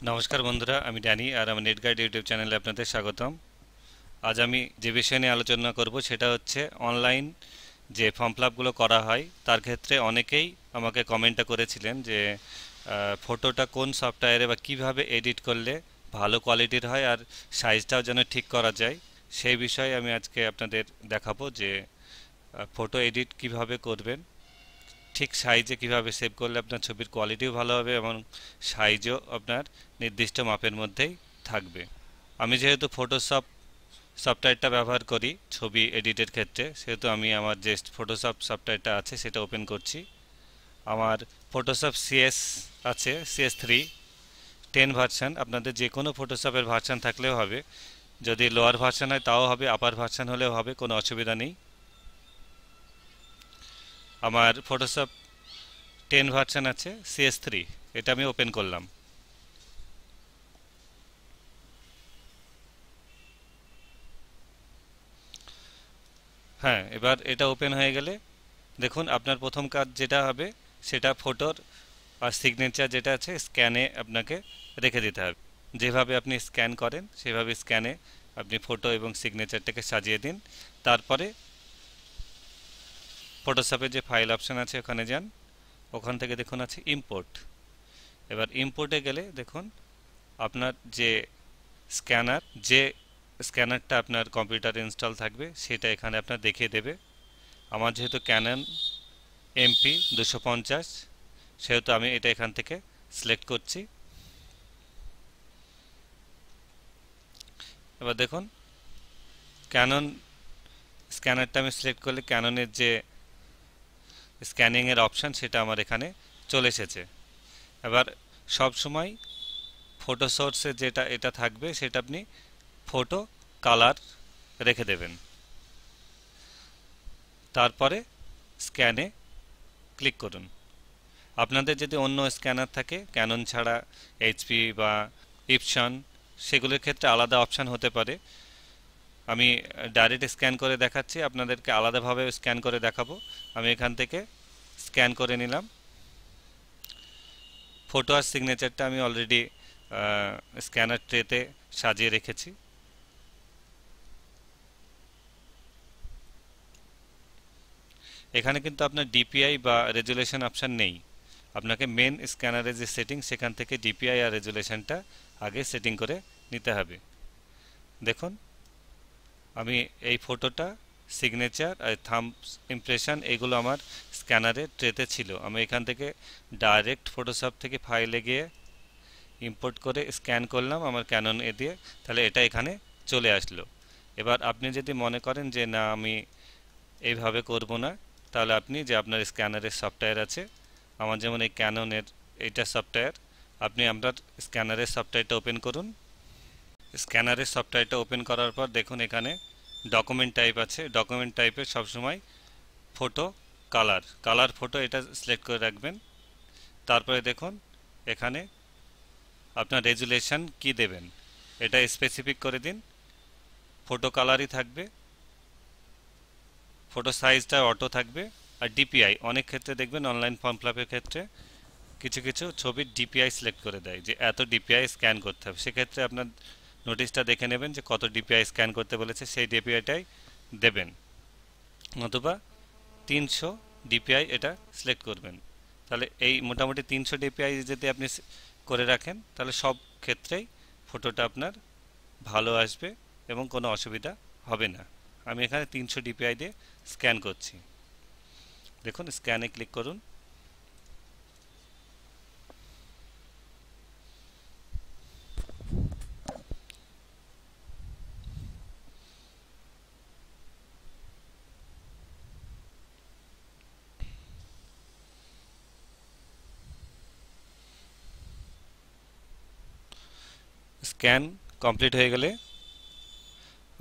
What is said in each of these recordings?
নমস্কার বন্ধুরা, আমি ড্যানি আর আমার নেট গাইড ইউটিউব চ্যানেলে আপনাদের স্বাগতম। আজ আমি যে বিষয় নিয়ে আলোচনা করব সেটা হচ্ছে অনলাইন যে ফর্ম ফিল আপগুলো করা হয় তার ক্ষেত্রে অনেকেই আমাকে কমেন্টটা করেছিলেন যে ফটোটা কোন সফটওয়্যারে বা কিভাবে এডিট করলে ভালো কোয়ালিটির হয় আর সাইজটাও যেন ঠিক করা যায়। সেই বিষয়ে আমি আজকে আপনাদের দেখাবো যে ফটো এডিট কিভাবে করবেন, ঠিক সাইজে কিভাবে সেভ করলে আপনার ছবির কোয়ালিটিও ভালো হবে এবং সাইজও আপনার নির্দিষ্ট মাপের মধ্যেই থাকবে। আমি যেহেতু ফটোশপ সফটওয়্যারটা ব্যবহার করি ছবি এডিটের ক্ষেত্রে, সেহেতু আমি আমার যে ফটোশপ সফটওয়্যারটা আছে সেটা ওপেন করছি। আমার ফটোশপ সিএস আছে, CS3 10 ভার্সান। আপনাদের যে কোনো ফটোশপের ভার্সান থাকলেও হবে, যদি লোয়ার ভার্সান হয় তাও হবে, আপার ভার্সান হলেও হবে, কোনো অসুবিধা নেই। আমার ফটোশপ 10 ভার্সান আছে, CS3, এটা আমি ওপেন করলাম। হ্যাঁ, এবার এটা ওপেন হয়ে গেলে দেখুন আপনার প্রথম কাজ যেটা হবে সেটা ফটোর আর সিগনেচার যেটা আছে স্ক্যানে আপনাকে রেখে দিতে হবে। যেভাবে আপনি স্ক্যান করেন সেভাবে স্ক্যানে আপনি ফটো এবং সিগনেচারটাকে সাজিয়ে দিন। তারপরে ফটোশপে যে ফাইল অপশান আছে ওখানে যান, ওখান থেকে দেখুন আছে ইম্পোর্ট। এবার ইম্পোর্টে গেলে দেখুন আপনার যে স্ক্যানার যে স্ক্যানারটা আপনার কম্পিউটারে ইনস্টল থাকবে সেটা এখানে আপনার দেখিয়ে দেবে। আমার যেহেতু ক্যানন MP250, সেহেতু আমি এটা এখান থেকে সিলেক্ট করছি। এবার দেখুন ক্যানন স্ক্যানারটা আমি সিলেক্ট করলে ক্যাননের যে স্ক্যানিংয়ের অপশান সেটা আমার এখানে চলে এসেছে। এবার সব সময় ফটো সোর্সে যেটা এটা থাকবে সেটা আপনি ফটো কালার রেখে দেবেন। তারপরে স্ক্যানে ক্লিক করুন। আপনাদের যদি অন্য স্ক্যানার থাকে ক্যানন ছাড়া, HP বা ইপসন, সেগুলোর ক্ষেত্রে আলাদা অপশান হতে পারে। আমি ডাইরেক্ট স্ক্যান করে দেখাচ্ছি, আপনাদেরকে আলাদাভাবে স্ক্যান করে দেখাবো। আমি এখান থেকে স্ক্যান করে নিলাম। ফটো আর সিগনেচারটা আমি অলরেডি স্ক্যানার ট্রেতে সাজিয়ে রেখেছি। এখানে কিন্তু আপনার DPI বা রেজুলেশন অপশান নেই। আপনাকে মেন স্ক্যানারের যে সেটিং সেখান থেকে DPI আর রেজুলেশনটা আগে সেটিং করে নিতে হবে। দেখুন আমি এই ফটোটা, সিগনেচার আর থাম্ব ইমপ্রেশন এগুলো আমার স্ক্যানারে ট্রেতে ছিল। আমি এখান থেকে ডাইরেক্ট ফটোশপ থেকে ফাইলে গিয়ে ইম্পোর্ট করে স্ক্যান করলাম আমার ক্যানন দিয়ে, তাহলে এটা এখানে চলে আসলো। এবার আপনি যদি মনে করেন যে না আমি এইভাবে করব না, তাহলে আপনি যে আপনার স্ক্যানারের সফটওয়্যার আছে, আমার যেমন এই ক্যাননের এইটা সফটওয়্যার, আপনি আপনার স্ক্যানারের সফটওয়্যারটা ওপেন করুন। স্ক্যানারের সফটওয়্যারটা ওপেন করার পর দেখুন এখানে ডকুমেন্ট টাইপ আছে। ডকুমেন্ট টাইপে সবসময় ফটো কালার ফটো এটা সিলেক্ট করে রাখবেন। তারপরে দেখুন এখানে আপনার রেজুলেশন কি দেবেন এটা স্পেসিফিক করে দিন। ফটো কালারই থাকবে, ফটো সাইজটা অটো থাকবে। আর DPI অনেক ক্ষেত্রে দেখবেন অনলাইন ফর্ম ফিল-আপের ক্ষেত্রে কিছু কিছু ছবির DPI সিলেক্ট করে দেয় যে এত DPI স্ক্যান করতে হবে। সেক্ষেত্রে আপনার নোটিশটা দেখে নেবেন যে কত DPI স্ক্যান করতে বলেছে, সেই DPIটাই দেবেন। নতুবা 300 DPI এটা সিলেক্ট করবেন। তাহলে এই মোটামুটি 300 DPI যদি আপনি করে রাখেন তাহলে সব ক্ষেত্রেই ফটোটা আপনার ভালো আসবে এবং কোনো অসুবিধা হবে না। আমি এখানে 300 DPI দিয়ে স্ক্যান করছি। দেখুন স্ক্যানে ক্লিক করুন। স্ক্যান কমপ্লিট হয়ে গেলে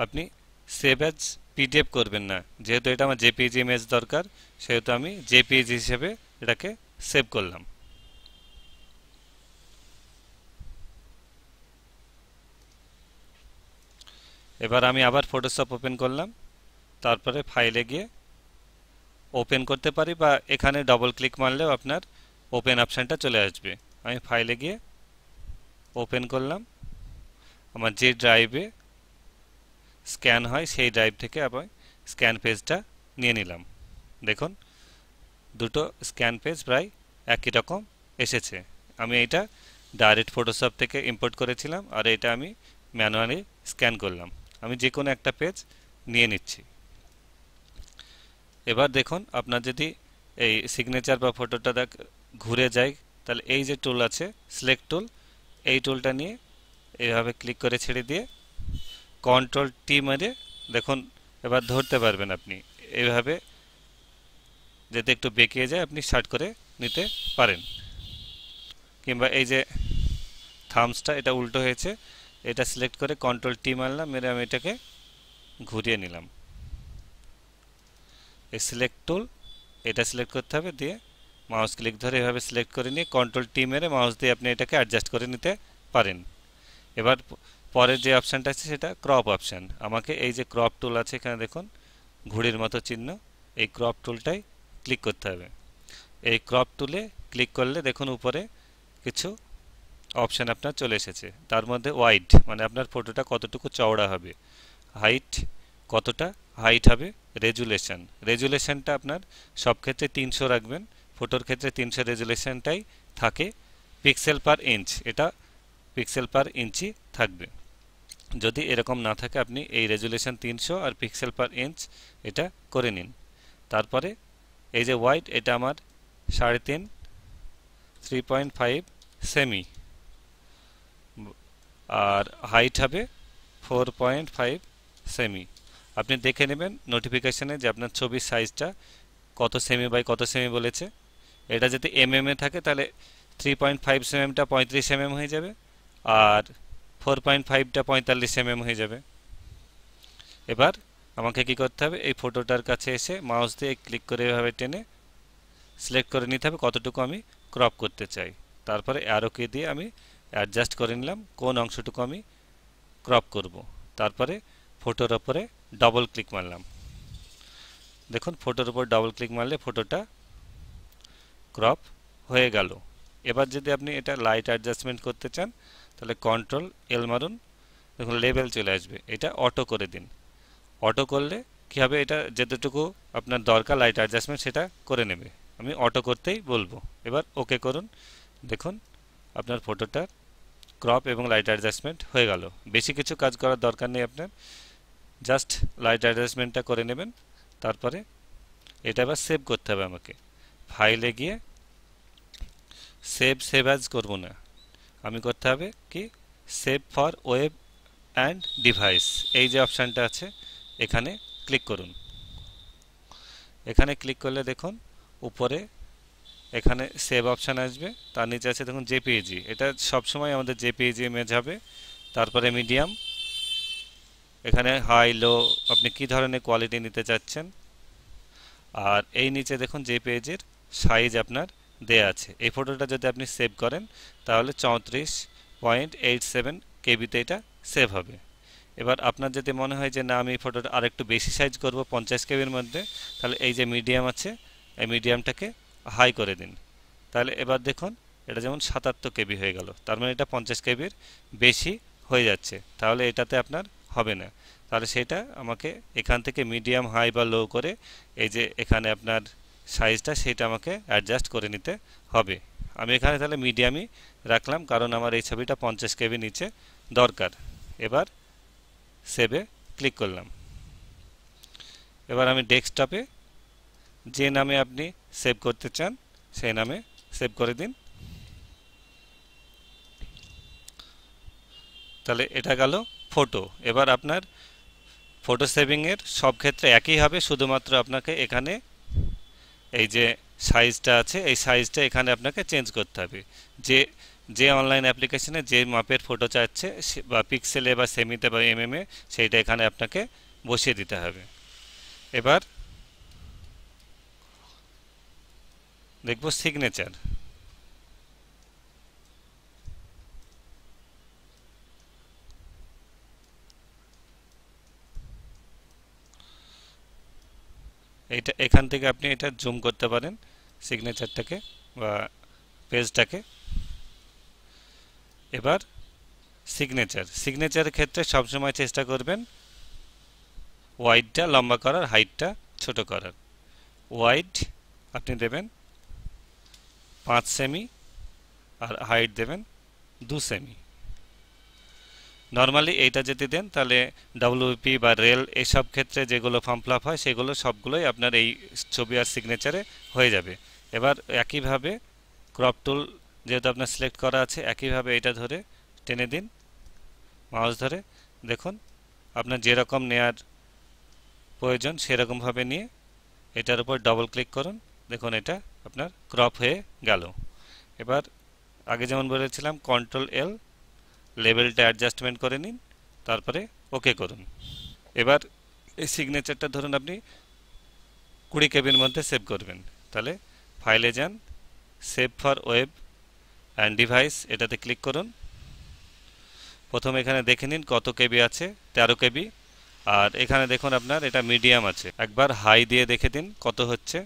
আপনি সেভ অ্যাজ PDF করবেন না, যেহেতু এটা আমার JPG ইমেজ দরকার, সেহেতু আমি JPG হিসেবে এটাকে সেভ করলাম। এবার আমি আবার ফটোশপ ওপেন করলাম, তারপরে ফাইলে গিয়ে ওপেন করতে পারি বা এখানে ডবল ক্লিক মারলেও আপনার ওপেন অপশানটা চলে আসবে। আমি ফাইলে গিয়ে ওপেন করলাম, আমার যে ড্রাইভে স্ক্যান হয় সেই ড্রাইভ থেকে আবার স্ক্যান পেজটা নিয়ে নিলাম। দেখুন দুটো স্ক্যান পেজ প্রায় একই রকম এসেছে। আমি এটা ডাইরেক্ট ফটোশপ থেকে ইম্পোর্ট করেছিলাম, আর এটা আমি ম্যানুয়ালি স্ক্যান করলাম। আমি যে কোনো একটা পেজ নিয়ে নিচ্ছি। এবার দেখুন আপনার যদি এই সিগনেচার বা ফটোটা ঘুরে যায়, তাহলে এই যে টুল আছে সিলেক্ট টুল, এই টুলটা নিয়ে এইভাবে ক্লিক করে ছেড়ে দিয়ে কন্ট্রোল টি মেরে দেখুন এবার ধরতে পারবেন আপনি। এইভাবে যদি একটু বেঁকিয়ে যায় আপনি শার্ট করে নিতে পারেন। কিংবা এই যে থামসটা এটা উল্টো হয়েছে, এটা সিলেক্ট করে কন্ট্রোল টি মারলাম, মেরে আমি এটাকে ঘুরিয়ে নিলাম। এই সিলেক্ট টুল এটা সিলেক্ট করতে হবে, দিয়ে মাউস ক্লিক ধরে এভাবে সিলেক্ট করে নিয়ে কন্ট্রোল টি মেরে মাউস দিয়ে আপনি এটাকে অ্যাডজাস্ট করে নিতে পারেন। এবার পরের যে অপশানটা আছে সেটা ক্রপ অপশান। আমাকে এই যে ক্রপ টুল আছে এখানে দেখুন ঘুড়ির মতো চিহ্ন, এই ক্রপ টুলটাই ক্লিক করতে হবে। এই ক্রপ টুলে ক্লিক করলে দেখুন উপরে কিছু অপশান আপনার চলে এসেছে। তার মধ্যে ওয়াইড মানে আপনার ফটোটা কতটুকু চওড়া হবে, হাইট কতটা হাইট হবে, রেজুলেশন রেজুলেশনটা আপনার সব ক্ষেত্রে 300 রাখবেন, ফটোর ক্ষেত্রে 300 রেজুলেশনটাই থাকে। পিক্সেল পার ইঞ্চ, এটা পিক্সেল পার ইঞ্চি থাকবে। যদি এরকম না থাকে আপনি এই রেজুলেশন 300 আর পিক্সেল পার ইঞ্চ এটা করে নিন। তারপরে এই যে ওয়াইড এটা আমার 3.5 3.5 সেমি, আর হাইট হবে 4.5 সেমি। আপনি দেখে নেবেন নোটিফিকেশনে যে আপনার ছবির সাইজটা কত সেমি বাই কত সেমি বলেছে। এটা যদি এমএম এ থাকে তাহলে 3.5 সেমিটা 35 এমএম হয়ে যাবে, আর 4.5টা 45 এমএম হয়ে যাবে। এবার আমাকে কি করতে হবে, এই ফটোটার কাছে এসে মাউস দিয়ে ক্লিক করে এভাবে টেনে সিলেক্ট করে নিতে হবে কতটুকু আমি ক্রপ করতে চাই। তারপরে অ্যারো কি দিয়ে আমি অ্যাডজাস্ট করে নিলাম কোন অংশটুকু আমি ক্রপ করব। তারপরে ফটোর ওপরে ডবল ক্লিক মারলাম। দেখুন ফটোর উপর ডবল ক্লিক মারলে ফটোটা ক্রপ হয়ে গেল। এবার যদি আপনি এটা লাইট অ্যাডজাস্টমেন্ট করতে চান তাহলে কন্ট্রোল এল মারুন, দেখুন লেভেল চলে আসবে, এটা অটো করে দিন। অটো করলে কী হবে, এটা যতটুকু আপনার দরকার লাইট অ্যাডজাস্টমেন্ট সেটা করে নেবে। আমি অটো করতেই বলবো। এবার ওকে করুন। দেখুন আপনার ফটোটার ক্রপ এবং লাইট অ্যাডজাস্টমেন্ট হয়ে গেল। বেশি কিছু কাজ করার দরকার নেই আপনার, জাস্ট লাইট অ্যাডজাস্টমেন্টটা করে নেবেন। তারপরে এটা এবার সেভ করতে হবে আমাকে। ফাইলে গিয়ে সেভ অ্যাজ করব না, আমি করতে হবে কি save for web and device, এই যে অপশানটা আছে এখানে ক্লিক করুন। এখানে ক্লিক করলে দেখুন উপরে এখানে সেভ অপশান আসবে, তার নিচে আছে দেখুন জেপিইজি, এটা সবসময় আমাদের জেপিইজি ইমেজ হবে। তারপরে মিডিয়াম, এখানে হাই লো আপনি কি ধরনের কোয়ালিটি নিতে চাচ্ছেন, আর এই নিচে দেখুন জেপিইজির সাইজ আপনার দেয়া আছে। এই ফটোটা যদি আপনি সেভ করেন তাহলে 34.87 কেবিতে এটা সেভ হবে। এবার আপনার যদি মনে হয় যে না আমি এই ফটোটা আরেকটু বেশি সাইজ করব 50 কেবির মধ্যে, তাহলে এই যে মিডিয়াম আছে এই মিডিয়ামটাকে হাই করে দিন। তাহলে এবার দেখুন এটা যেমন 77 কেবি হয়ে গেল, তার মানে এটা 50 কেবির বেশি হয়ে যাচ্ছে, তাহলে এটাতে আপনার হবে না। তাহলে সেটা আমাকে এখান থেকে মিডিয়াম হাই বা লো করে এই যে এখানে আপনার সাইজটা সেটা আমাকে অ্যাডজাস্ট করে নিতে হবে। আমি এখানে তাহলে মিডিয়ামই রাখলাম, কারণ আমার এই ছবিটা 50 কেবি নিচে দরকার। এবার সেভে ক্লিক করলাম। এবার আমি ডেস্কটপে যে নামে আপনি সেভ করতে চান সেই নামে সেভ করে দিন। তাহলে এটা গেল ফটো। এবার আপনার ফটো সেভিংয়ের সব ক্ষেত্রে একই হবে, শুধুমাত্র আপনাকে এখানে এই যে সাইজটা আছে এই সাইজটা এখানে আপনাকে চেঞ্জ করতে হবে। যে যে অনলাইন অ্যাপ্লিকেশনে যে মাপের ফটো চাচ্ছে বা পিক্সেলে বা সেমিতে বা এমএমে সেইটা এখানে আপনাকে বসিয়ে দিতে হবে। এবার দেখব সিগনেচার। এইটা এখান থেকে আপনি এটা জুম করতে পারেন সিগনেচারটাকে বা পেজটাকে। এবার সিগনেচারের ক্ষেত্রে সবসময় চেষ্টা করবেন ওয়াইডটা লম্বা করার, হাইটটা ছোট করার। ওয়াইড আপনি দেবেন 5 সেমি আর হাইট দেবেন 2 সেমি। নর্মালি এইটা যদি দেন তাহলে ডব্লিউপি বা রেল এসব ক্ষেত্রে যেগুলো ফর্ম ফিল আপ হয় সেগুলো সবগুলোই আপনার এই ছবি আর সিগনেচারে হয়ে যাবে। এবার একইভাবে ক্রপ টুল যেহেতু আপনার সিলেক্ট করা আছে, একইভাবে এটা ধরে টেনে দিন মাউস ধরে। দেখুন আপনার যেরকম নেয়ার প্রয়োজন সেরকমভাবে নিয়ে এটার উপর ডবল ক্লিক করুন। দেখুন এটা আপনার ক্রপ হয়ে গেল। এবার আগে যেমন বলেছিলাম কন্ট্রোল এল, লেভেলটা অ্যাডজাস্টমেন্ট করে নিন, তারপরে ওকে করুন। এবার এই সিগনেচারটা ধরুন আপনি 20 কেবির মধ্যে সেভ করবেন, তাহলে ফাইলে যান, save for web and device এটাতে ক্লিক করুন। প্রথমে এখানে দেখে নিন কত কেবি আছে, 13 কেবি। আর এখানে দেখুন আপনার এটা মিডিয়াম আছে, একবার হাই দিয়ে দেখে দিন কত হচ্ছে।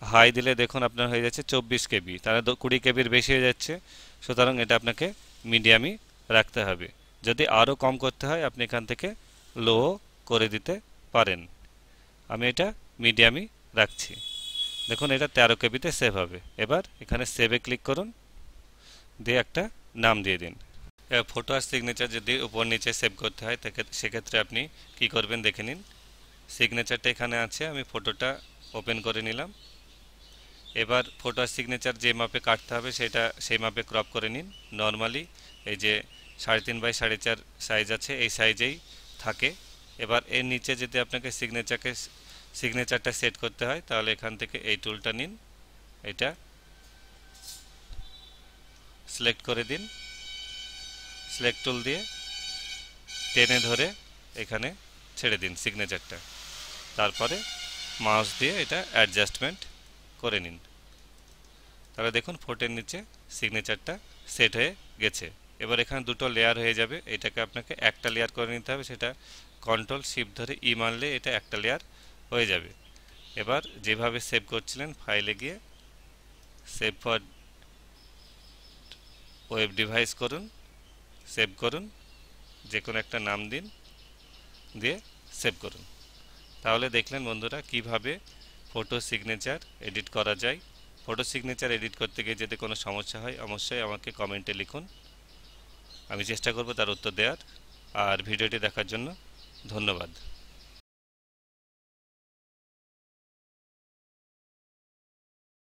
হাই দিলে দেখুন আপনার হয়ে যাচ্ছে 24 কেবি, তাহলে 20 কেবির বেশি হয়ে যাচ্ছে, সুতরাং এটা আপনাকে মিডিয়ামই রাখতে হবে। যদি আরও কম করতে হয় আপনি এখান থেকে লো করে দিতে পারেন। আমি এটা মিডিয়ামই রাখছি। দেখুন এটা 13 কেবিতে সেভ হবে। এবার এখানে সেভে ক্লিক করুন, দিয়ে একটা নাম দিয়ে দিন। ফটো আর সিগনেচার যদি উপর নিচে সেভ করতে হয় সেক্ষেত্রে আপনি কি করবেন দেখে নিন। সিগনেচারটা এখানে আছে, আমি ফটোটা ওপেন করে নিলাম। এবার ফটো আর সিগনেচার যে মাপে কাটতে হবে সেটা সেই মাপে ক্রপ করে নিন। নর্মালি এই যে 3.5 বাই 4.5 সাইজ আছে এই সাইজেই থাকে। এবার এর নিচে যদি আপনাকে সিগনেচারটা সেট করতে হয় তাহলে এখান থেকে এই টুলটা নিন, এটা সিলেক্ট করে দিন। সিলেক্ট টুল দিয়ে টেনে ধরে এখানে ছেড়ে দিন সিগনেচারটা, তারপরে মাউস দিয়ে এটা অ্যাডজাস্টমেন্ট করে নিন। তাহলে দেখুন ফটোর নিচে সিগনেচারটা সেট হয়ে গেছে। এবার এখানে দুটো লেয়ার হয়ে যাবে, এটাকে আপনাকে একটা লেয়ার করে নিতে হবে, সেটা কন্ট্রোল শিফট ধরে ই মারলে এটা একটা লেয়ার হয়ে যাবে। এবার যেভাবে সেভ করছিলেন ফাইলে গিয়ে সেভ ফর ওয়েব ডিভাইস করুন, সেভ করুন, যে কোনো একটা নাম দিন, দিয়ে সেভ করুন। তাহলে দেখলেন বন্ধুরা কিভাবে ফটো সিগনেচার এডিট করা যায়। ফটো সিগনেচার এডিট করতে গিয়ে যদি কোনো সমস্যা হয় অবশ্যই আমাকে কমেন্টে লিখুন, আমি চেষ্টা করব তার উত্তর দেওয়ার। আর ভিডিওটি দেখার জন্য ধন্যবাদ।